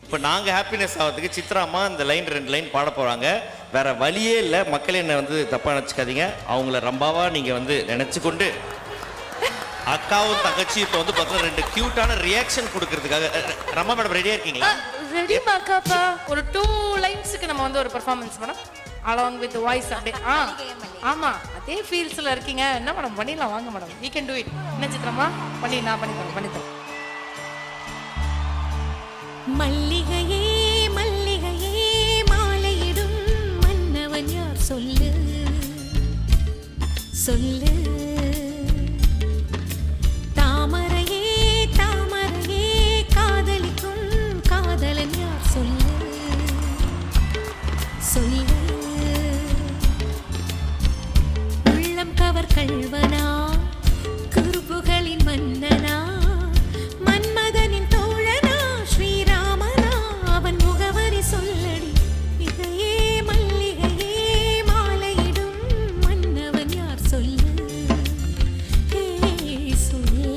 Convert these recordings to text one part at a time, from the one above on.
இப்போ நாங்கள் ஹாப்பினஸ் ஆகிறதுக்கு சித்ராமா இந்த லைன் 2 லைன் பாட போகிறாங்க. வேற வழியே இல்லை. மக்களே என்னை வந்து தப்பாக நினச்சிக்காதீங்க. அவங்கள ரம்பாவா நீங்கள் வந்து நினச்சி கொண்டு அக்காவும் தங்கச்சி இப்போ வந்து பார்த்தீங்கன்னா 2 க்யூட்டான ரியாக்ஷன் கொடுக்கறதுக்காக. ரம்மா மேடம் ரெடியாக இருக்கீங்களா? ரெடி மாக்காப்பா. ஒரு 2 லைன்ஸ்க்கு நம்ம வந்து ஒரு performance madam along with voice அப்படியே. ஆமா அதே ஃபீல்ஸ்ல இருக்கீங்க. என்ன மேடம் பண்ணிடலாம் வாங்க madam. We can do it. என்ன சித்ரமா நான் பண்ணித்தரேன். மல்லிகையே மல்லிகையே மாலையிடும் மன்னவன் யார் சொல்லு சொல்லு. தாமரையே தாமரையே காதலிக்கும் காதலன் யார் சொல்லு சொல்லு. உள்ளம் கவர் கள்வனா குறுபுகளின் மன்னனா மன்மதனின் தோழனா ஸ்ரீராமனா அவன் முகவரி சொல்லடி. மிகையே மல்லிகையே மாலையிடும் மன்னவன் யார் சொல்லு சொல்லு.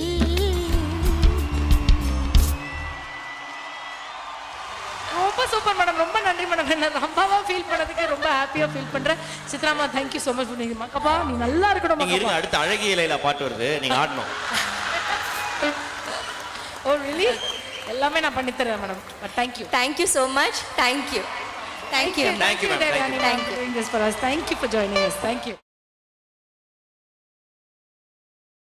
ரொம்ப சூப்பர் மேடம். ரொம்ப நன்றி மேடம். என்ன ரம்பாவா ஃபீல் பண்ணதுக்கு ரொம்ப ஹாப்பியா ஃபீல் பண்றேன். சித்ராமா thank you so much for மக்கப்பா. நீ நல்லா இருக்கணும் நீங்க இருங்க. மக்கப்பா. அடுத்து அழகிய இலையில பாட்டு வருது. நீங்க ஆடணும். ஓ ரியலி? எல்லாமே நான் பண்ணி தரேன் madam. But Thank you so much. Thank you. Thank you, ma'am. Thank you. Thank you for joining us. Thank you.